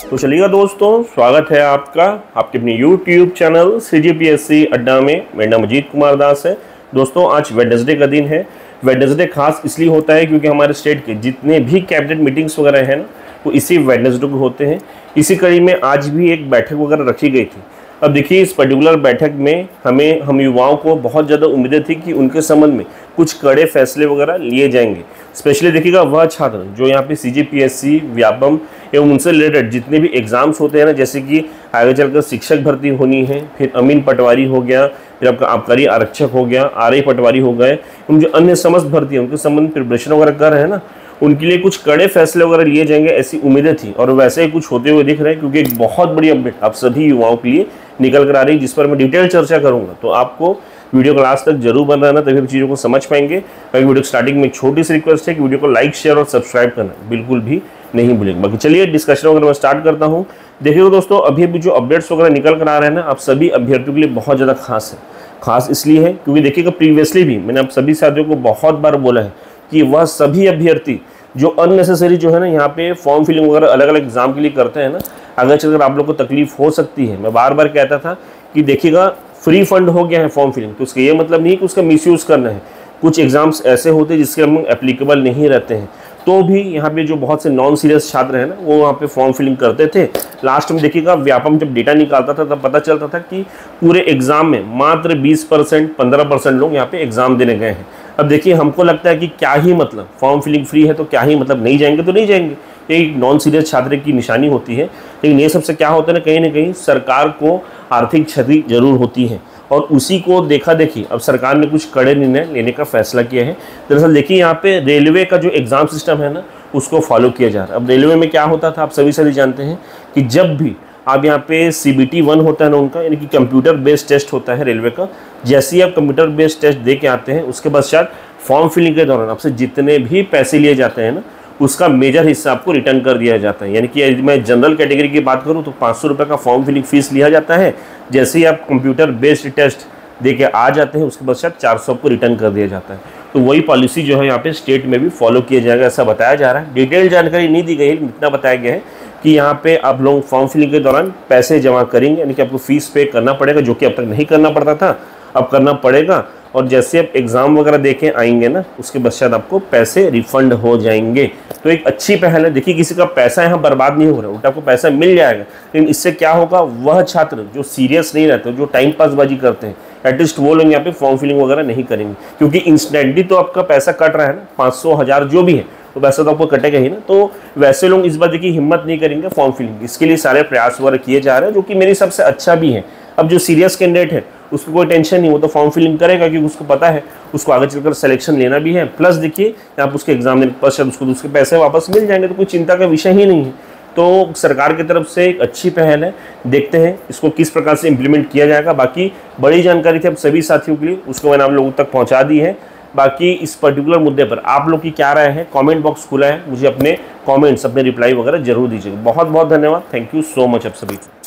तो चलिएगा दोस्तों, स्वागत है आपका आपके अपने YouTube चैनल CGPSC अड्डा में। मेरा नाम अजीत कुमार दास है। दोस्तों आज वेडनेसडे का दिन है। वेडनेसडे खास इसलिए होता है क्योंकि हमारे स्टेट के जितने भी कैबिनेट मीटिंग्स वगैरह हैं ना, वो इसी वेडनेसडे को होते हैं। इसी कड़ी में आज भी एक बैठक वगैरह रखी गई थी। अब देखिए, इस पर्टिकुलर बैठक में हम युवाओं को बहुत ज़्यादा उम्मीदें थी कि उनके संबंध में कुछ कड़े फैसले वगैरह लिए जाएंगे। स्पेशली देखिएगा, वह छात्र जो यहाँ पे CGPSC, व्यापम एवं उनसे रिलेटेड जितने भी एग्जाम्स होते हैं ना, जैसे कि आगे चलकर शिक्षक भर्ती होनी है, फिर अमीन पटवारी हो गया, फिर आपका आबकारी आरक्षक हो गया, RI पटवारी हो गए, उन जो अन्य समस्त भर्ती है उनके संबंध प्रिपरेशन वगैरह कर रहे हैं ना, उनके लिए कुछ कड़े फैसले वगैरह लिए जाएंगे, ऐसी उम्मीदें थी। और वैसे ही कुछ होते हुए दिख रहे हैं, क्योंकि एक बहुत बड़ी अपडेट आप सभी युवाओं के लिए निकल कर आ रही है, जिस पर मैं डिटेल चर्चा करूंगा। तो आपको वीडियो को लास्ट तक जरूर बन रहना, तभी चीज़ों को समझ पाएंगे। बाकी वीडियो स्टार्टिंग में एक छोटी सी रिक्वेस्ट है कि वीडियो को लाइक, शेयर और सब्सक्राइब करना बिल्कुल भी नहीं भूलेंगे। बाकी चलिए डिस्कशन वगैरह मैं स्टार्ट करता हूँ। देखिए दोस्तों, अभी जो अपडेट्स वगैरह निकल कर आ रहे हैं ना, आप सभी अभ्यर्थियों के लिए बहुत ज़्यादा खास है। खास इसलिए है क्योंकि देखिएगा, प्रीवियसली भी मैंने आप सभी साथियों को बहुत बार बोला है कि वह सभी अभ्यर्थी जो अननेसेसरी जो है ना, यहाँ पे फॉर्म फिलिंग वगैरह अलग अलग एग्जाम के लिए करते हैं ना, अगर चलकर आप लोग को तकलीफ हो सकती है। मैं बार बार कहता था कि देखिएगा, फ्री फंड हो गया है फॉर्म फिलिंग, तो उसका ये मतलब नहीं कि उसका मिसयूज़ करना है। कुछ एग्जाम्स ऐसे होते हैं जिसके हम एप्लीकेबल नहीं रहते हैं, तो भी यहाँ पे जो बहुत से नॉन सीरियस छात्र हैं ना, वो वहाँ पे फॉर्म फिलिंग करते थे। लास्ट में देखिएगा, व्यापम जब डेटा निकालता था तब पता चलता था कि पूरे एग्जाम में मात्र 20% 15% लोग यहाँ पे एग्जाम देने गए हैं। अब देखिए, हमको लगता है कि क्या ही मतलब, फॉर्म फिलिंग फ्री है तो क्या ही मतलब, नहीं जाएंगे तो नहीं जाएंगे, ये नॉन सीरियस छात्र की निशानी होती है। लेकिन ये सबसे क्या होता है ना कहीं सरकार को आर्थिक क्षति जरूर होती है, और उसी को देखा देखी अब सरकार ने कुछ कड़े निर्णय लेने का फैसला किया है। दरअसल देखिए, यहाँ पे रेलवे का जो एग्ज़ाम सिस्टम है ना, उसको फॉलो किया जा रहा है। अब रेलवे में क्या होता था, आप सभी जानते हैं कि जब भी आप यहाँ पे CBT 1 होता है ना उनका, यानी कि कंप्यूटर बेस्ड टेस्ट होता है रेलवे का, जैसे ही आप कंप्यूटर बेस्ड टेस्ट दे के आते हैं, उसके पश्चात फॉर्म फिलिंग के दौरान आपसे जितने भी पैसे लिए जाते हैं ना, उसका मेजर हिस्सा आपको रिटर्न कर दिया जाता है। यानी कि यदि मैं जनरल कैटेगरी की बात करूं तो 500 रुपये का फॉर्म फिलिंग फीस लिया जाता है। जैसे ही आप कंप्यूटर बेस्ड टेस्ट दे के आ जाते हैं, उसके पश्चात 400 आपको रिटर्न कर दिया जाता है। तो वही पॉलिसी जो है यहाँ पे स्टेट में भी फॉलो किया जाएगा, ऐसा बताया जा रहा है। डिटेल जानकारी नहीं दी गई है, इतना बताया गया है कि यहाँ पे आप लोग फॉर्म फिलिंग के दौरान पैसे जमा करेंगे, यानी कि आपको फीस पे करना पड़ेगा, जो कि अब तक नहीं करना पड़ता था, अब करना पड़ेगा। और जैसे आप एग्ज़ाम वगैरह देके आएंगे ना, उसके पश्चात आपको पैसे रिफंड हो जाएंगे। तो एक अच्छी पहल है। देखिए, किसी का पैसा यहाँ बर्बाद नहीं हो रहा, उल्टा आपको पैसा मिल जाएगा। लेकिन इससे क्या होगा, वह छात्र जो सीरियस नहीं रहते, जो टाइम पासबाजी करते हैं, एटलीस्ट वो लोग यहाँ पे फॉर्म फिलिंग वगैरह नहीं करेंगे, क्योंकि इंस्टेंटली तो आपका पैसा कट रहा है ना, 500 1000 जो भी है, तो पैसा तो आपको कटेगा ही ना। तो वैसे लोग इस बार देखिए हिम्मत नहीं करेंगे फॉर्म फिलिंग। इसके लिए सारे प्रयास वगैरह किए जा रहे हैं, जो कि मेरी सबसे अच्छा भी है। अब जो सीरियस कैंडिडेट है उसको कोई टेंशन नहीं, वो तो फॉर्म फिलिंग करेगा, क्योंकि उसको पता है उसको आगे चलकर सिलेक्शन लेना भी है। प्लस देखिए, आप उसके एग्जाम देने के पश्चात उसको उसके पैसे वापस मिल जाएंगे, तो कोई चिंता का विषय ही नहीं है। तो सरकार की तरफ से एक अच्छी पहल है। देखते हैं इसको किस प्रकार से इम्प्लीमेंट किया जाएगा। बाकी बड़ी जानकारी थी अब सभी साथियों के लिए, उसको मैंने आप लोगों तक पहुँचा दी है। बाकी इस पर्टिकुलर मुद्दे पर आप लोग की क्या राय है, कमेंट बॉक्स खुला है, मुझे अपने कमेंट्स, अपने रिप्लाई वगैरह जरूर दीजिएगा। बहुत बहुत धन्यवाद, थैंक यू सो मच आप सभी को।